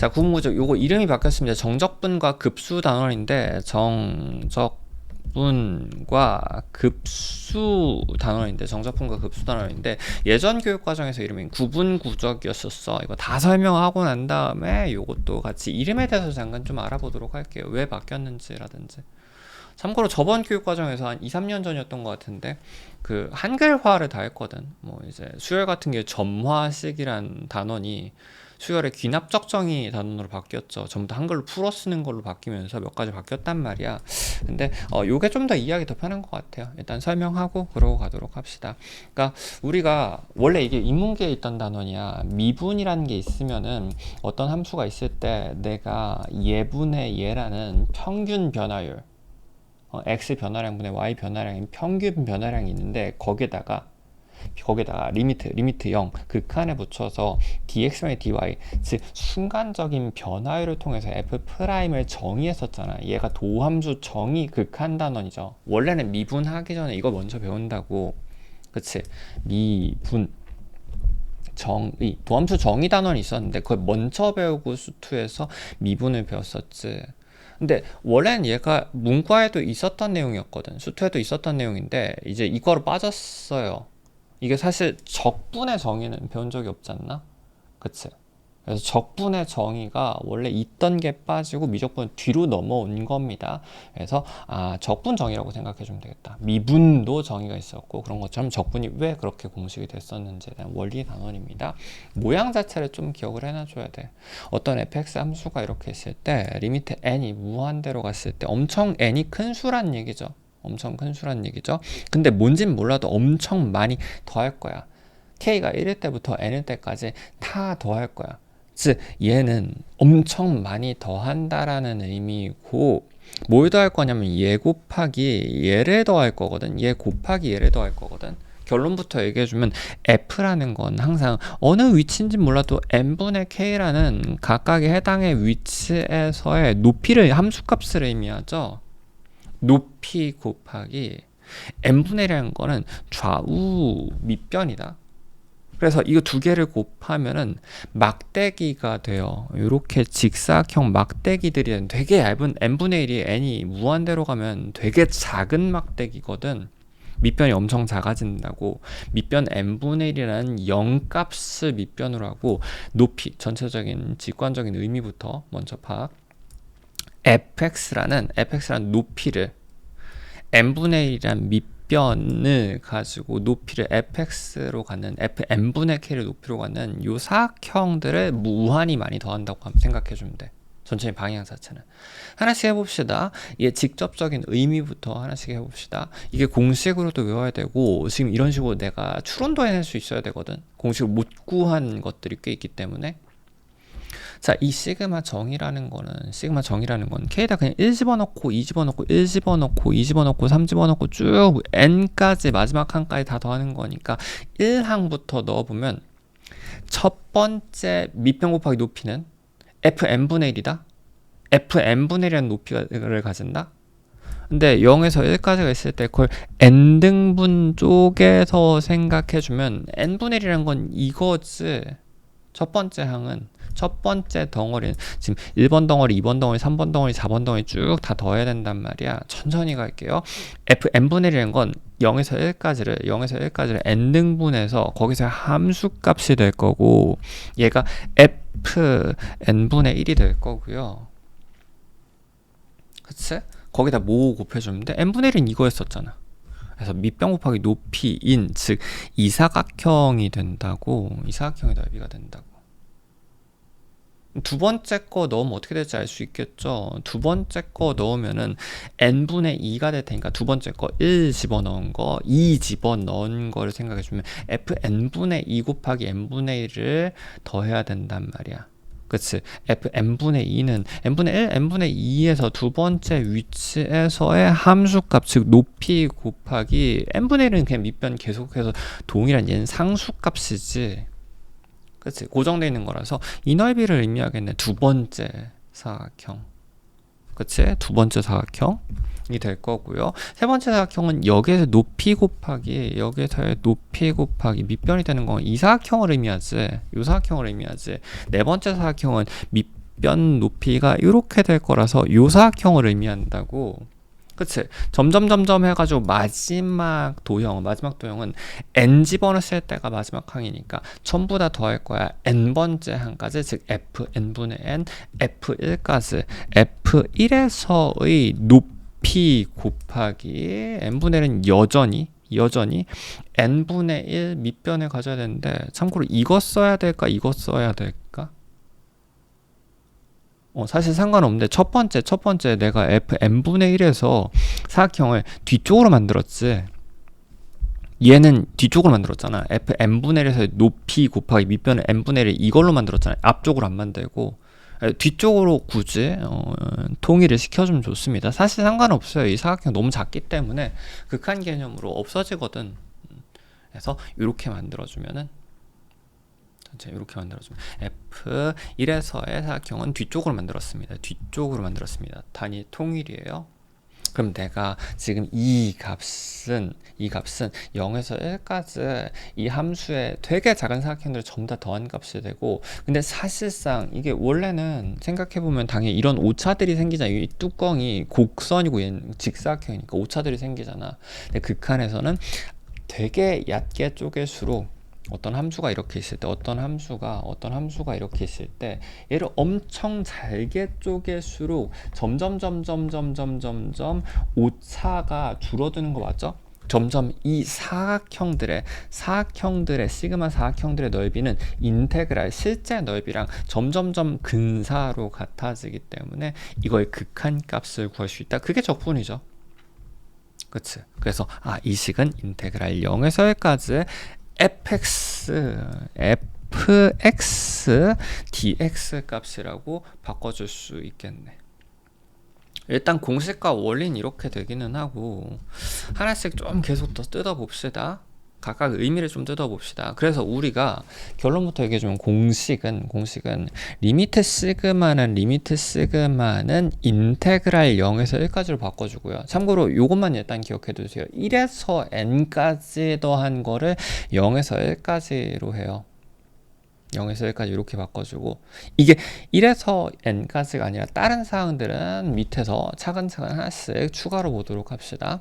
자, 구분구조 요거 이름이 바뀌었습니다. 정적분과 급수 단원인데 정적분과 급수 단원인데 예전 교육 과정에서 이름이 구분구적이었었어. 이거 다 설명하고 난 다음에 요것도 같이 이름에 대해서 잠깐 좀 알아보도록 할게요. 왜 바뀌었는지라든지. 참고로 저번 교육 과정에서 한 2, 3년 전이었던 것 같은데 그 한글화를 다 했거든. 뭐 이제 수열 같은 게 점화식이란 단원이 수열의 귀납적정의 단원으로 바뀌었죠. 전부 다 한글로 풀어 쓰는 걸로 바뀌면서 몇 가지 바뀌었단 말이야. 근데 요게 좀 더 이해하기 더 편한 것 같아요. 일단 설명하고 그러고 가도록 합시다. 그러니까 우리가 원래 이게 인문계에 있던 단원이야. 미분이라는 게 있으면은 어떤 함수가 있을 때 내가 예분의 예라는 평균 변화율 x 변화량분의 y 변화량인 평균 변화량이 있는데 거기에다가 리미트 0 극한에 붙여서 dx분의 dy 즉 순간적인 변화율을 통해서 f'을 정의했었잖아. 얘가 도함수 정의 극한 단원이죠. 원래는 미분하기 전에 이거 먼저 배운다고. 그치? 미분 정의 도함수 정의 단원이 있었는데 그걸 먼저 배우고 수투에서 미분을 배웠었지. 근데 원래는 얘가 문과에도 있었던 내용이었거든. 수투에도 있었던 내용인데 이제 이과로 빠졌어요. 이게 사실 적분의 정의는 배운 적이 없지 않나? 그치? 그래서 적분의 정의가 원래 있던 게 빠지고 미적분은 뒤로 넘어온 겁니다. 그래서 적분 정의라고 생각해 주면 되겠다. 미분도 정의가 있었고 그런 것처럼 적분이 왜 그렇게 공식이 됐었는지에 대한 원리 단원입니다. 모양 자체를 좀 기억을 해놔줘야 돼. 어떤 fx 함수가 이렇게 있을 때 리미트 n이 무한대로 갔을 때 엄청 n이 큰 수란 얘기죠. 엄청 큰 수란 얘기죠. 근데 뭔진 몰라도 엄청 많이 더할 거야. k가 1일 때부터 n일 때까지 다 더할 거야. 즉 얘는 엄청 많이 더한다라는 의미고 뭘 더할 거냐면 얘 곱하기 얘를 더할 거거든. 얘 곱하기 얘를 더할 거거든. 결론부터 얘기해주면 f라는 건 항상 어느 위치인지 몰라도 n분의 k라는 각각의 해당의 위치에서의 높이를 함수값을 의미하죠. 높이 곱하기 n분의 1이라는 거는 좌우 밑변이다. 그래서 이거 두 개를 곱하면은 막대기가 돼요. 이렇게 직사각형 막대기들이 되게 얇은 n분의 1이 n이 무한대로 가면 되게 작은 막대기거든. 밑변이 엄청 작아진다고. 밑변 n분의 1이라는 0값을 밑변으로 하고 높이, 전체적인 직관적인 의미부터 먼저 파악. fx라는 높이를 n분의 1이란 밑변을 가지고 높이를 fx로 가는 fn분의 k를 높이로 가는 요 사각형들을 무한히 많이 더한다고 생각해 주면 돼. 전체의 방향 자체는. 하나씩 해봅시다. 이게 직접적인 의미부터 하나씩 해봅시다. 이게 공식으로도 외워야 되고 지금 이런 식으로 내가 추론도 해낼 수 있어야 되거든. 공식을 못 구한 것들이 꽤 있기 때문에. 자, 이 시그마 정의라는 건 K에다 그냥 1 집어넣고 2 집어넣고 1 집어넣고 2 집어넣고 3 집어넣고 쭉 n까지 마지막 한까지 다 더하는 거니까 1항부터 넣어보면 첫 번째 밑변 곱하기 높이는 fn분의 1이다. fn분의 1이라는 높이를 가진다. 근데 0에서 1까지가 있을 때 그걸 n등분 쪽에서 생각해주면 n분의 1이라는 건 이거지. 첫 번째 항은 첫 번째 덩어리는 지금 1번 덩어리, 2번 덩어리, 3번 덩어리, 4번 덩어리 쭉 다 더해야 된단 말이야. 천천히 갈게요. n분의 1이라는 건 0에서 1까지를 n등분해서 거기서 함수값이 될 거고 얘가 fn분의 1이 될 거고요. 그치? 거기다 뭐 곱해주면 돼? n분의 1은 이거였었잖아. 그래서 밑변 곱하기 높이인 즉 이사각형이 된다고. 이사각형의 넓이가 된다고. 두 번째 거 넣으면 어떻게 될지 알 수 있겠죠. 두 번째 거 넣으면은 n분의 2가 될 테니까 두 번째 거 1 집어넣은 거 2 집어넣은 거를 생각해주면 fn분의 2 곱하기 n분의 1을 더해야 된단 말이야. 그치? fn분의 2는 n분의 1, n분의 2에서 두 번째 위치에서의 함수값, 즉 높이 곱하기 n분의 1은 그냥 밑변 계속해서 동일한 얘는 상수값이지. 그치? 고정되어 있는 거라서 이 넓이를 의미하겠네. 두 번째 사각형. 그치? 두 번째 사각형이 될 거고요. 세 번째 사각형은 여기에서 높이 곱하기 밑변이 되는 건 이 사각형을 의미하지. 이 사각형을 의미하지. 네 번째 사각형은 밑변 높이가 이렇게 될 거라서 요 사각형을 의미한다고. 그치? 점점 해가지고 마지막 도형은 n 집어넣었을 때가 마지막 항이니까 전부 다 더할 거야. n번째 항까지, 즉 fn분의 n, f1까지. f1에서의 높이 곱하기 n분의 1은 여전히 n분의 1 밑변을 가져야 되는데, 참고로 이거 써야 될까 이거 써야 될까? 사실 상관없는데 첫 번째 내가 fn분의 1에서 사각형을 뒤쪽으로 만들었지. 얘는 뒤쪽으로 만들었잖아. fn분의 1에서 높이 곱하기 밑변을 n분의 1 이걸로 만들었잖아. 앞쪽으로 안 만들고 뒤쪽으로 굳이 통일을 시켜주면 좋습니다. 사실 상관없어요. 이 사각형 너무 작기 때문에 극한 개념으로 없어지거든. 그래서 이렇게 만들어주면 F1에서의 사각형은 뒤쪽으로 만들었습니다. 단위 통일이에요. 그럼 내가 지금 이 값은 0에서 1까지 이 함수의 되게 작은 사각형들을 전부 다 더한 값이 되고, 근데 사실상 이게 원래는 생각해보면 당연히 이런 오차들이 생기잖아. 이 뚜껑이 곡선이고 얘는 직사각형이니까 오차들이 생기잖아. 근데 극한에서는 되게 얕게 쪼갤수록 어떤 함수가 이렇게 있을 때, 어떤 함수가 이렇게 있을 때 얘를 엄청 잘게 쪼갤수록 점점 오차가 줄어드는 거 맞죠? 점점 이 사각형들의 시그마 사각형들의 넓이는 인테그랄 실제 넓이랑 점점점 근사로 같아지기 때문에 이거의 극한값을 구할 수 있다. 그게 적분이죠. 그치? 그래서 이 식은 인테그랄 0에서 1까지 fx dx 값이라고 바꿔줄 수 있겠네. 일단 공식과 원리는 이렇게 되기는 하고, 하나씩 좀 계속 더 뜯어봅시다. 각각 의미를 좀 뜯어봅시다. 그래서 우리가 결론부터 얘기해주면 공식은 리미트 시그마는 인테그랄 0에서 1까지로 바꿔주고요. 참고로 이것만 일단 기억해두세요. 1에서 n까지 더한 거를 0에서 1까지로 해요. 0에서 1까지 이렇게 바꿔주고, 이게 1에서 n까지가 아니라 다른 사항들은 밑에서 차근차근 하나씩 추가로 보도록 합시다.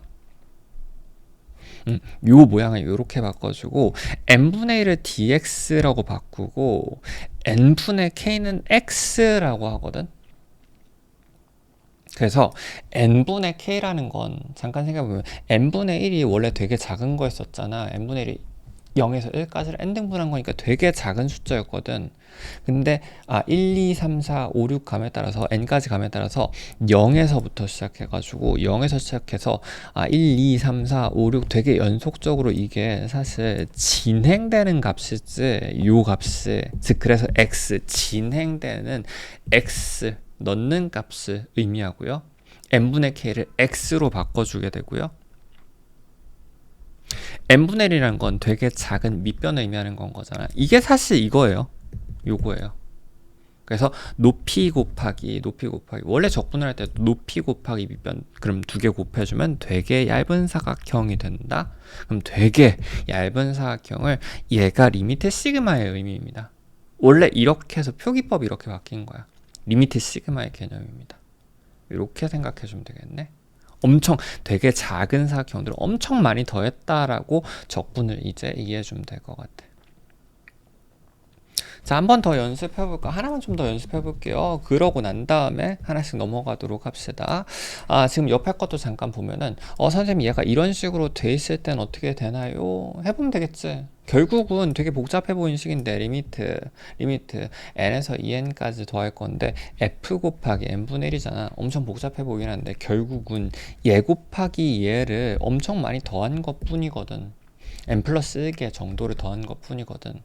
요 모양을 이렇게 바꿔주고, n분의 1을 dx라고 바꾸고 n분의 k는 x라고 하거든. 그래서 n분의 k라는 건 잠깐 생각해보면 n분의 1이 원래 되게 작은 거였었잖아. n분의 1이 0에서 1까지를 n등분한 거니까 되게 작은 숫자였거든. 근데 1, 2, 3, 4, 5, 6 감에 따라서 n까지 감에 따라서 0에서부터 시작해가지고 0에서 시작해서 1, 2, 3, 4, 5, 6 되게 연속적으로 이게 사실 진행되는 값이지, 요 값이, 즉 그래서 x 진행되는 x 넣는 값을 의미하고요. n분의 k를 x로 바꿔주게 되고요. n분의 1이라는 건 되게 작은 밑변을 의미하는 건 거잖아. 이게 사실 이거예요. 요거예요. 그래서 높이 곱하기 원래 적분을 할 때 높이 곱하기 밑변, 그럼 두 개 곱해주면 되게 얇은 사각형이 된다. 그럼 되게 얇은 사각형을, 얘가 리미트 시그마의 의미입니다. 원래 이렇게 해서 표기법이 이렇게 바뀐 거야. 리미트 시그마의 개념입니다. 이렇게 생각해주면 되겠네. 엄청 되게 작은 사각형들을 엄청 많이 더했다라고 적분을 이제 이해해주면 될 것 같아. 자, 한 번 더 연습해볼까? 하나만 좀 더 연습해볼게요. 그러고 난 다음에 하나씩 넘어가도록 합시다. 지금 옆에 것도 잠깐 보면은 선생님 얘가 이런 식으로 돼 있을 땐 어떻게 되나요? 해보면 되겠지. 결국은 되게 복잡해 보이는 식인데, 리미트 n에서 2n까지 더할 건데 f 곱하기 n분의 1이잖아. 엄청 복잡해 보이긴 한데 결국은 얘 곱하기 얘를 엄청 많이 더한 것 뿐이거든. n 플러스 1개 정도를 더한 것 뿐이거든.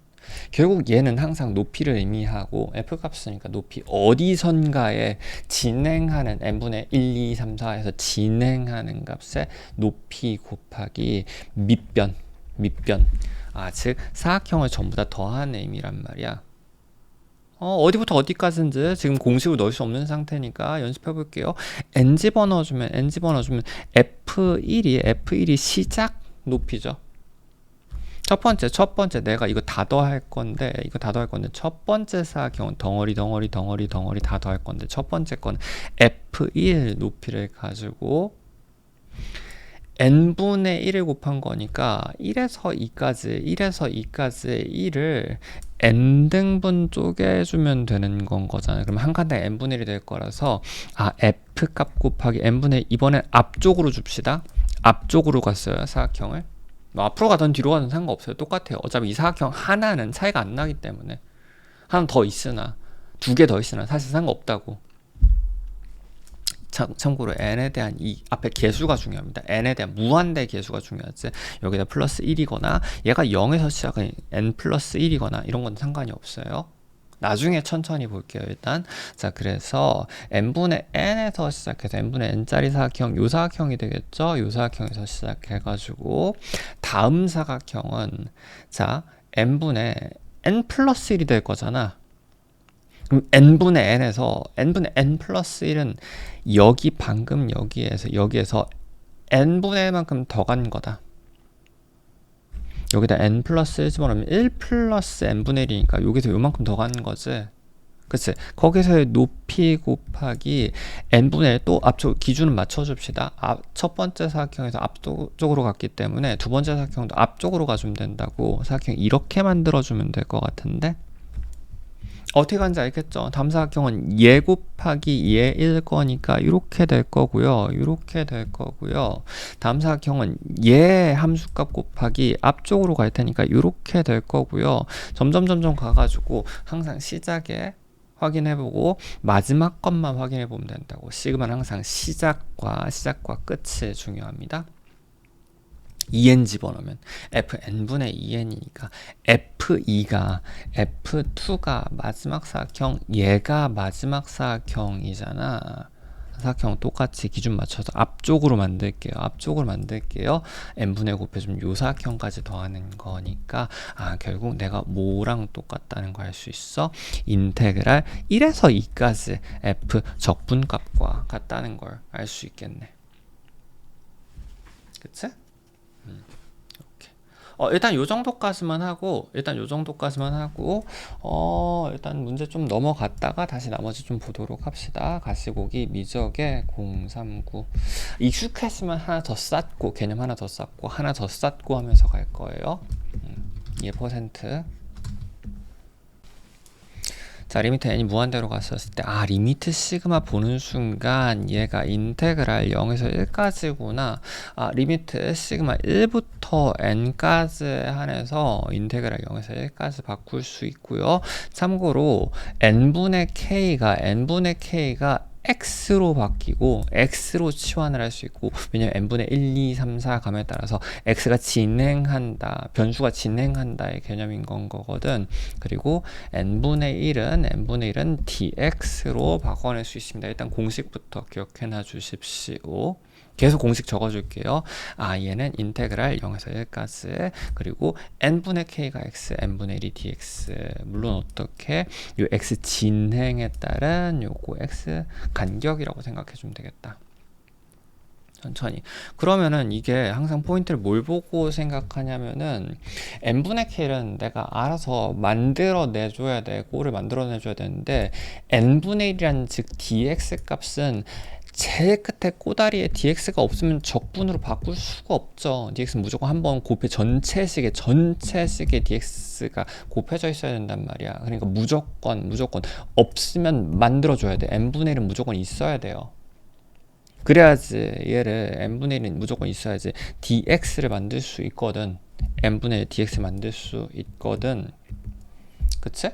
결국 얘는 항상 높이를 의미하고 f값이니까 높이 어디선가에 진행하는 n분의 1, 2, 3, 4에서 진행하는 값에 높이 곱하기 밑변, 즉 사각형을 전부 다 더한 의미란 말이야. 어디부터 어디까지인지 지금 공식을 넣을 수 없는 상태니까 연습해 볼게요. n 집어넣어주면 f1이 시작 높이죠. 첫 번째 내가 이거 다 더할 건데 첫 번째 사각형은 덩어리 다 더할 건데 첫 번째 건 F1 높이를 가지고 n분의 1을 곱한 거니까 1에서 2까지 1을 n등분 쪼개주면 되는 건 거잖아요. 그럼 한 칸당 n분의 1이 될 거라서 f값 곱하기 n분의 1, 이번엔 앞쪽으로 줍시다. 앞쪽으로 갔어요, 사각형을. 뭐 앞으로 가든 뒤로 가든 상관없어요. 똑같아요. 어차피 이 사각형 하나는 차이가 안 나기 때문에 하나 더 있으나 두 개 더 있으나 사실 상관없다고. 참고로 n에 대한 이 앞에 개수가 중요합니다. n에 대한 무한대 개수가 중요하지. 여기다 플러스 1이거나 얘가 0에서 시작한 n 플러스 1이거나 이런 건 상관이 없어요. 나중에 천천히 볼게요. 일단 자, 그래서 n분의 n에서 시작해서 n분의 n짜리 사각형, 요 사각형이 되겠죠. 요 사각형에서 시작해가지고 다음 사각형은 자 n분의 n 플러스 1이 될 거잖아. 그럼 n분의 n에서 n분의 n 플러스 1은 여기 방금 여기에서 n분의 1만큼 더 간 거다. 여기다 n 플러스 1 집어넣으면 1 플러스 n분의 1이니까 여기서 요만큼 더 가는 거지. 그치? 거기서의 높이 곱하기 n분의 1, 또 앞쪽 기준은 맞춰줍시다. 첫 번째 사각형에서 앞쪽으로 갔기 때문에 두 번째 사각형도 앞쪽으로 가주면 된다고. 사각형 이렇게 만들어주면 될 것 같은데 어떻게 가는지 알겠죠? 다음 사각형은 얘 곱하기 얘일 거니까 이렇게 될 거고요. 이렇게 될 거고요. 다음 사각형은 얘 함수값 곱하기 앞쪽으로 갈 테니까 이렇게 될 거고요. 점점 가가지고 항상 시작에 확인해보고 마지막 것만 확인해보면 된다고. 시그마는 항상 시작과 끝이 중요합니다. 2n 집어넣으면 fn분의 2n이니까 F2가 마지막 사각형, 얘가 마지막 사각형이잖아. 사각형 똑같이 기준 맞춰서 앞쪽으로 만들게요. n분의 곱해주면 요 사각형까지 더하는 거니까 결국 내가 뭐랑 똑같다는 거 알 수 있어. 인테그랄 1에서 2까지 f 적분값과 같다는 걸 알 수 있겠네. 그치? 일단 요 정도까지만 하고 일단 문제 좀 넘어갔다가 다시 나머지 좀 보도록 합시다. 가시고기 미적의 039 익숙했으면 하나 더 쌓고 개념 하나 더 쌓고 하면서 갈 거예요. 얘 퍼센트. 자, 리미트 n이 무한대로 갔었을 때 리미트 시그마 보는 순간 얘가 인테그랄 0에서 1까지구나. 리미트 시그마 1부터 n까지 한해서 인테그랄 0에서 1까지 바꿀 수 있고요. 참고로 n분의 k가 x로 바뀌고 x로 치환을 할 수 있고, 왜냐면 n분의 1, 2, 3, 4 감에 따라서 x가 변수가 진행한다의 개념인 거거든. 그리고 n분의 1은 dx로 바꿔낼 수 있습니다. 일단 공식부터 기억해놔 주십시오. 계속 공식 적어줄게요. 얘는 인테그랄 0에서 1까지, 그리고 n분의 k가 x, n분의 1이 dx. 물론 어떻게 요 x 진행에 따른 요거 x 간격이라고 생각해주면 되겠다. 천천히. 그러면은 이게 항상 포인트를 뭘 보고 생각하냐면은 n분의 k는 내가 알아서 만들어내줘야 돼. 꼴을 만들어내줘야 되는데 n분의 1이라는 즉 dx 값은 제일 끝에 꼬다리에 dx가 없으면 적분으로 바꿀 수가 없죠. dx는 무조건 한번 전체식에 dx가 곱해져 있어야 된단 말이야. 그러니까 무조건 없으면 만들어줘야 돼. n분의 1은 무조건 있어야 돼요. 그래야지 얘를 n분의 1은 무조건 있어야지 dx를 만들 수 있거든. n분의 1 dx 만들 수 있거든. 그치?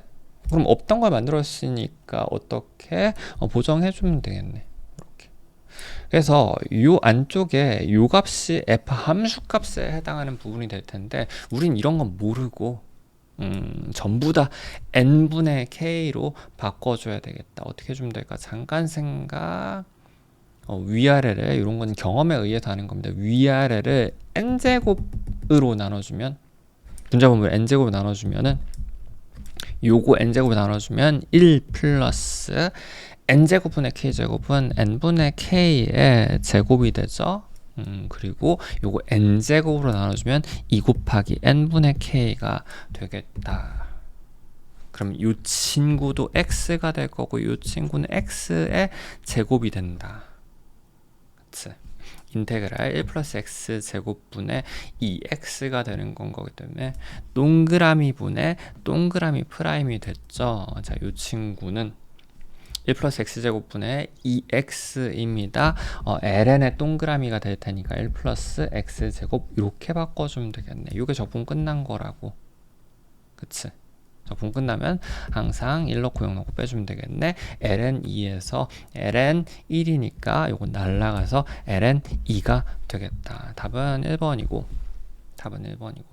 그럼 없던 걸 만들었으니까 어떻게 보정해주면 되겠네. 그래서 요 안쪽에 요 값이 f 함수 값에 해당하는 부분이 될 텐데 우린 이런 건 모르고 전부 다 n분의 k로 바꿔줘야 되겠다. 어떻게 해주면 될까? 잠깐 생각. 위아래를, 이런 건 경험에 의해서 하는 겁니다. 위아래를 n제곱으로 나눠주면, 분자분모를 n제곱으로 나눠주면은 요거 n제곱으로 나눠주면 1 플러스 n제곱분의 k제곱은 n분의 k의 제곱이 되죠. 그리고 요거 n제곱으로 나눠주면 2 곱하기 n분의 k가 되겠다. 그럼 이 친구도 x가 될 거고 이 친구는 x의 제곱이 된다. 그치? 인테그랄 1 플러스 x 제곱분의 2x가 되는 건 거기 때문에 동그라미 분의 동그라미 프라임이 됐죠. 자, 이 친구는 1 플러스 x제곱분의 2x입니다. ln의 동그라미가 될 테니까 1 플러스 x제곱 이렇게 바꿔주면 되겠네. 이게 적분 끝난 거라고. 그치? 적분 끝나면 항상 1 넣고 0 넣고 빼주면 되겠네. ln 2에서 ln 1이니까 요거 날라가서 ln 2가 되겠다. 답은 1번이고 답은 1번이고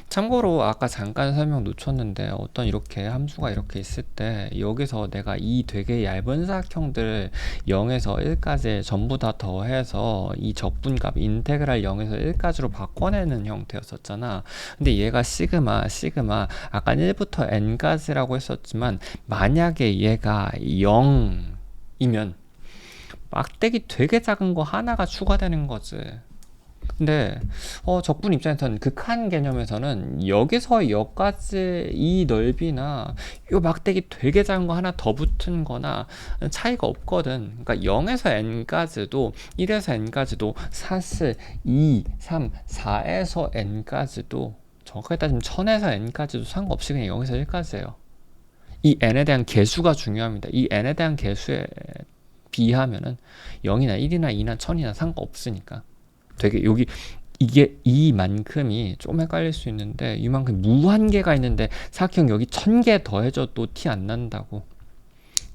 참고로 아까 잠깐 설명 놓쳤는데 어떤 이렇게 함수가 이렇게 있을 때 여기서 내가 이 되게 얇은 사각형들 0에서 1까지 전부 다 더해서 이 적분값 인테그랄 0에서 1까지로 바꿔내는 형태였었잖아. 근데 얘가 시그마 아까 1부터 n까지라고 했었지만 만약에 얘가 0이면 막대기 되게 작은 거 하나가 추가되는 거지. 근데 적분 입장에서는 극한 개념에서는 여기서 여기까지 이 넓이나 이 막대기 되게 작은 거 하나 더 붙은 거나 차이가 없거든. 그러니까 0에서 n까지도 1에서 n까지도 사실 2, 3, 4에서 n까지도 정확하게 따지면 1000에서 n까지도 상관없이 그냥 0에서 1까지예요. 이 n에 대한 개수가 중요합니다. 이 n에 대한 개수에 비하면은 0이나 1이나 2나 1000이나 상관없으니까. 되게 여기 이게 이만큼이 좀 헷갈릴 수 있는데 이만큼 무한개가 있는데 사각형 여기 1000개 더해줘도 티 안 난다고.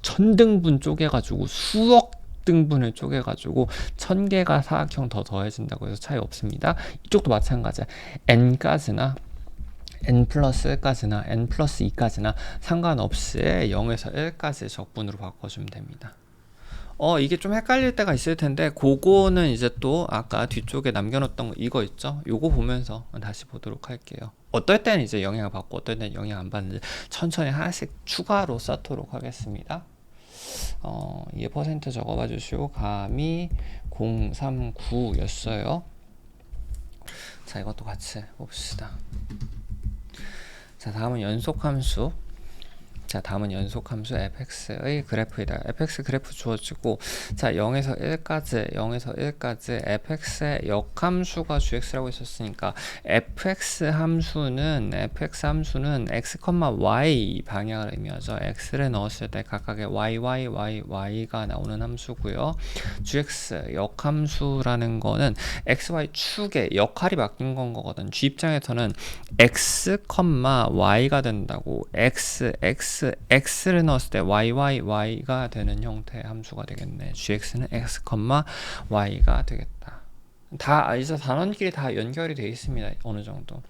1000등분 쪼개가지고 수억 등분을 쪼개가지고 1000개가 사각형 더 더해진다고 해서 차이 없습니다. 이쪽도 마찬가지야. n까지나 n 플러스 1까지나 n 플러스 2까지나 상관없이 0에서 1까지 적분으로 바꿔주면 됩니다. 이게 좀 헷갈릴 때가 있을 텐데 그거는 이제 또 아까 뒤쪽에 남겨놓었던 거 이거 있죠? 요거 보면서 다시 보도록 할게요. 어떨 때는 이제 영향을 받고 어떨 때는 영향 안 받는지 천천히 하나씩 추가로 쌓도록 하겠습니다. 이게 퍼센트 적어봐 주시고 감이 039였어요. 자, 이것도 같이 봅시다. 자, 다음은 연속함수. 자, 다음은 연속함수 fx의 그래프이다. fx 그래프 주어지고 자 0에서 1까지 fx의 역함수가 gx라고 했었으니까 fx 함수는 x, y 방향을 의미하죠. x를 넣었을 때 각각의 y가 나오는 함수고요. gx 역함수라는 거는 xy 축의 역할이 바뀐 건 거거든. g 입장에서는 x, y가 된다고. x를 넣었을 때 y가 되는 형태의 함수가 되겠네. gx는 x, y가 되겠다. 다 이제 단원끼리 다 연결이 되어 있습니다. 어느 정도.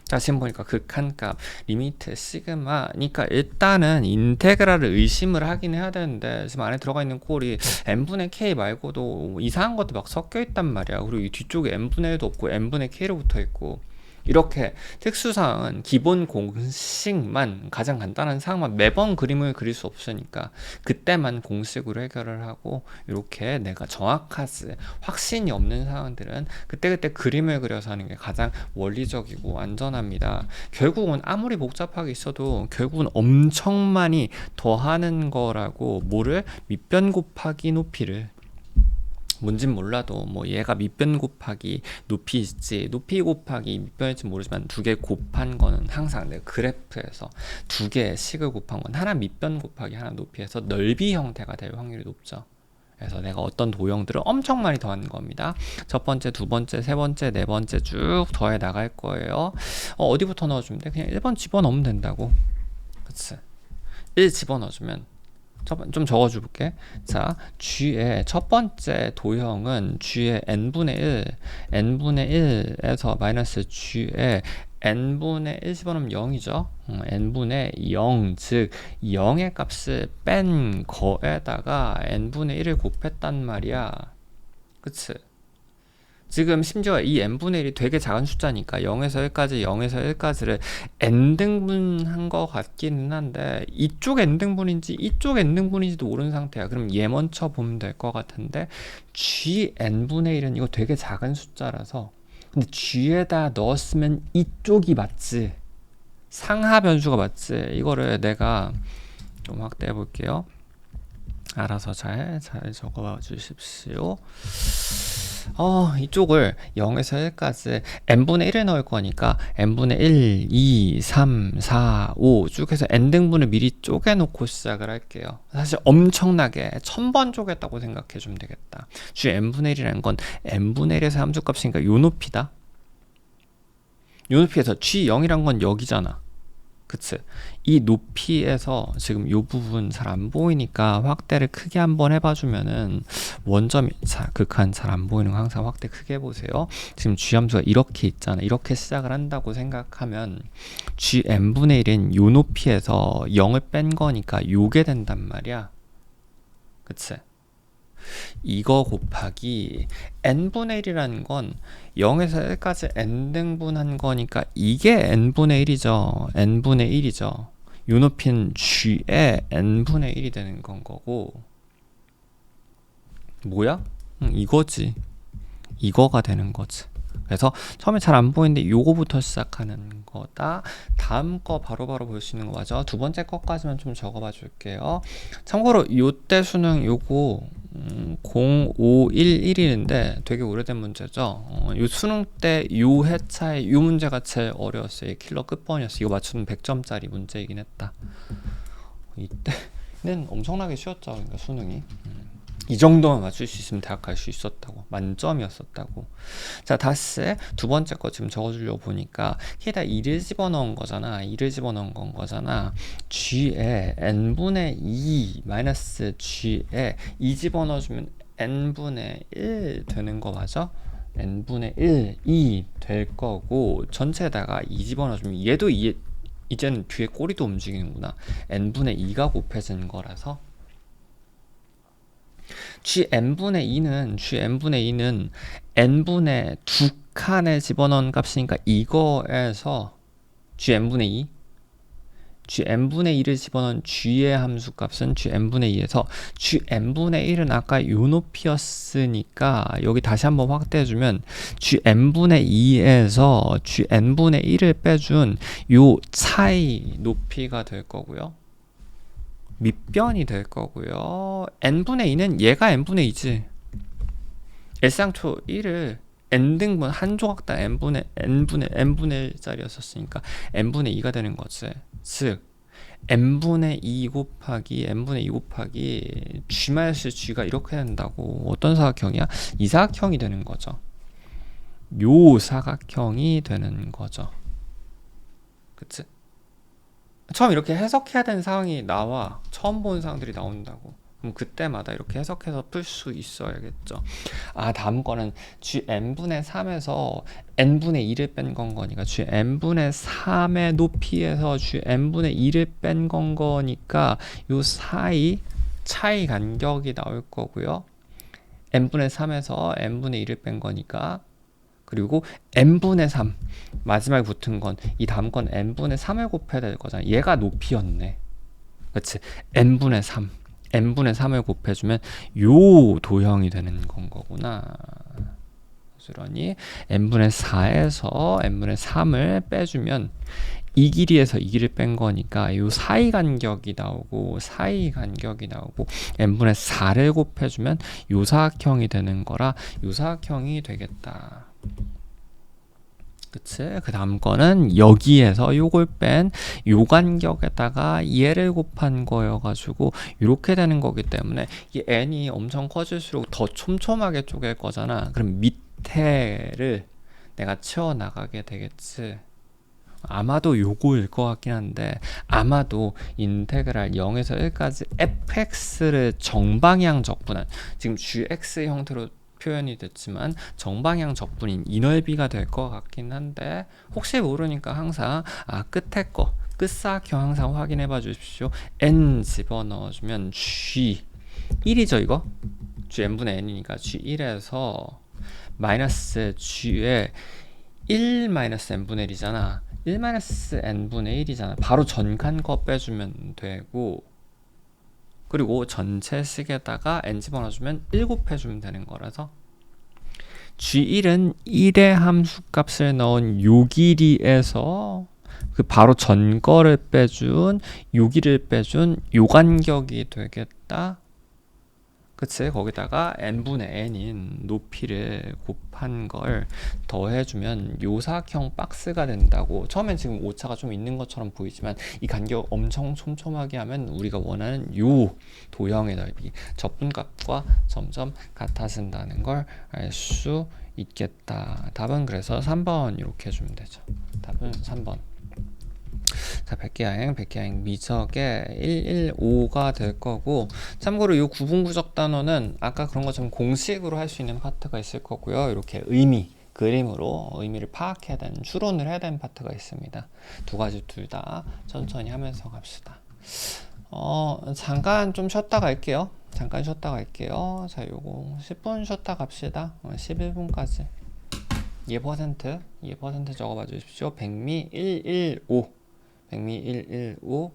자, 지금 보니까 극한값, 리미트, 시그마니까 일단은 인테그랄을 의심을 하긴 해야 되는데 지금 안에 들어가 있는 꼴이 n분의 k 말고도 이상한 것도 막 섞여 있단 말이야. 그리고 이 뒤쪽에 n분의 1도 없고 n분의 k로 붙어 있고 이렇게 특수사항은 기본 공식만 가장 간단한 사항만 매번 그림을 그릴 수 없으니까 그때만 공식으로 해결을 하고 이렇게 내가 정확하지 확신이 없는 사항들은 그때그때 그림을 그려서 하는 게 가장 원리적이고 안전합니다. 결국은 아무리 복잡하게 있어도 결국은 엄청 많이 더하는 거라고 뭐를 밑변 곱하기 높이를 뭔진 몰라도 뭐 얘가 밑변 곱하기 높이일지 높이 곱하기 밑변일지 모르지만 두 개 곱한 거는 항상 내 그래프에서 두 개의 식을 곱한 건 하나 밑변 곱하기 하나 높이에서 넓이 형태가 될 확률이 높죠. 그래서 내가 어떤 도형들을 엄청 많이 더하는 겁니다. 첫 번째, 두 번째, 세 번째, 네 번째 쭉 더해 나갈 거예요. 어디부터 넣어주면 돼? 그냥 1번 집어넣으면 된다고. 그치? 1 집어넣어주면 좀 적어줄게. 자, G의 첫 번째 도형은 G의 n분의 1에서 마이너스 G의 n분의 1 집어넣으면 0이죠. n분의 0, 즉 0의 값을 뺀 거에다가 n분의 1을 곱했단 말이야. 그치? 지금 심지어 이 n분의 1이 되게 작은 숫자니까 0에서 1까지 0에서 1까지를 n등분한 것 같기는 한데 이쪽 n등분인지 이쪽 n등분인지도 모르는 상태야. 그럼 얘 먼저 보면 될 것 같은데 gn분의 1은 이거 되게 작은 숫자라서 근데 g에다 넣었으면 이쪽이 맞지. 상하 변수가 맞지. 이거를 내가 좀 확대해 볼게요. 알아서 잘 적어 주십시오. 이쪽을 0에서 1까지 n분의 1을 넣을 거니까 n분의 1, 2, 3, 4, 5 쭉 해서 n등분을 미리 쪼개놓고 시작을 할게요. 사실 엄청나게 1000번 쪼갰다고 생각해 주면 되겠다. g n분의 1이라는 건 n분의 1에서 함수값이니까 요 높이다. 요 높이에서 g0이란 건 여기잖아. 그치? 이 높이에서 지금 이 부분 잘 안 보이니까 확대를 크게 한번 해봐주면은 원점이 극한 잘 안 보이는 거 항상 확대 크게 해보세요. 지금 g함수가 이렇게 있잖아. 이렇게 시작을 한다고 생각하면 gn분의 1은 요 높이에서 0을 뺀 거니까 요게 된단 말이야. 그치? 이거 곱하기 n분의 1이라는 건 0에서 1까지 n등분한 거니까 이게 n분의 1이죠. n분의 1이죠. 요 높이는 g의 n분의 1이 되는 건 거고 뭐야? 이거지. 이거가 되는 거지. 그래서 처음에 잘 안 보이는데 요거부터 시작하는 거다. 다음 거 바로바로 볼 수 있는 거 맞아. 두 번째 거까지만 좀 적어봐 줄게요. 참고로 요때 수능 요거 0511인데 되게 오래된 문제죠. 요 수능 때 요 해차에 요 문제가 제일 어려웠어요. 킬러 끝번이었어. 이거 맞추면 100점짜리 문제이긴 했다. 이때는 엄청나게 쉬웠죠. 그러니까 수능이. 이 정도만 맞출 수 있으면 대학 갈 수 있었다고. 만점이었었다고. 자, 다시 두 번째 거 지금 적어주려고 보니까 여기다 2를 집어넣은 거잖아. 2를 집어넣은 건 거잖아. g에 n분의 2 마이너스 g에 2 집어넣어주면 n분의 1 되는 거 맞아? n분의 1, 2 될 거고 전체에다가 2 집어넣어주면 얘도 이제는 뒤에 꼬리도 움직이는구나. n분의 2가 곱해지는 거라서 n분의 2는 n분의 2칸에 집어넣은 값이니까 이거에서 n분의 2를 집어넣은 g의 함수값은 n분의 2에서 n분의 1은 아까 요 높이였으니까 여기 다시 한번 확대해주면 n분의 2에서 n분의 1을 빼준 요 차이 높이가 될 거고요. 밑변이 될 거고요. n분의 2는 얘가 n분의 2지. 일상초 1을 n등분 한 조각당 n분의 1짜리였었으니까 n분의 2가 되는 거지. 즉 n분의 2 곱하기 g-g가 이렇게 된다고. 어떤 사각형이야? 이 사각형이 되는 거죠. 요 사각형이 되는 거죠. 그치? 처음 이렇게 해석해야 되는 상황이 나와. 처음 본 상황들이 나온다고. 그럼 그때마다 이렇게 해석해서 풀 수 있어야겠죠. 다음 거는 n분의 3에서 n분의 2를 뺀 건 거니까 n분의 3의 높이에서 n분의 2를 뺀 건 거니까 요 사이 차이 간격이 나올 거고요. n분의 3에서 n분의 2를 뺀 거니까 그리고 n분의 3 마지막에 붙은 건 이 다음 건 n분의 3을 곱해야 될 거잖아. 얘가 높이였네. 그치? n분의 3을 곱해주면 요 도형이 되는 건 거구나. 그러니 n분의 4에서 n분의 3을 빼주면 이 길이에서 이 길이를 뺀 거니까 요 사이 간격이 나오고 n분의 4를 곱해주면 요 사각형이 되는 거라 요 사각형이 되겠다. 그치? 그 다음 거는 여기에서 요걸 뺀 요 간격에다가 얘를 곱한 거여가지고 이렇게 되는 거기 때문에 이 n이 엄청 커질수록 더 촘촘하게 쪼갤 거잖아. 그럼 밑에를 내가 채워나가게 되겠지. 아마도 요거일 것 같긴 한데 아마도 인테그랄 0에서 1까지 fx를 정방향 적분한 지금 gx 형태로 표현이 됐지만 정방향 적분인 이 넓이가 될 것 같긴 한데 혹시 모르니까 항상 끝에 거 끝사각형 항상 확인해 봐 주십시오. n 집어넣어주면 g 1이죠 이거? g n분의 n이니까 g1에서 마이너스 g의 1 마이너스 n분의 1이잖아. 1 마이너스 n분의 1이잖아. 바로 전칸 거 빼주면 되고, 그리고 전체 식에다가 n 집어넣어주면 1 곱해주면 되는 거라서 g1은 1의 함수값을 넣은 요 길이에서 그 바로 전 거를 빼준 요 길이를 빼준 요 간격이 되겠다. 그치? 거기다가 n분의 n인 높이를 곱한 걸 더해주면 요사형 박스가 된다고. 처음엔 지금 오차가 좀 있는 것처럼 보이지만 이 간격 엄청 촘촘하게 하면 우리가 원하는 요 도형의 넓이, 접분값과 점점 같아진다는 걸 알 수 있겠다. 답은 그래서 3번 이렇게 해주면 되죠. 답은 3번. 자, 백기야행 미적의 115가 될 거고, 참고로 이 구분구적 단어는 아까 그런 것처럼 공식으로 할 수 있는 파트가 있을 거고요. 이렇게 그림으로 의미를 파악해야 되는, 추론을 해야 되는 파트가 있습니다. 두 가지 둘 다 천천히 하면서 갑시다. 잠깐 좀 쉬었다 갈게요. 자, 요거 10분 쉬었다 갑시다. 11분까지. 예 퍼센트 적어봐 주십시오. 백미 115.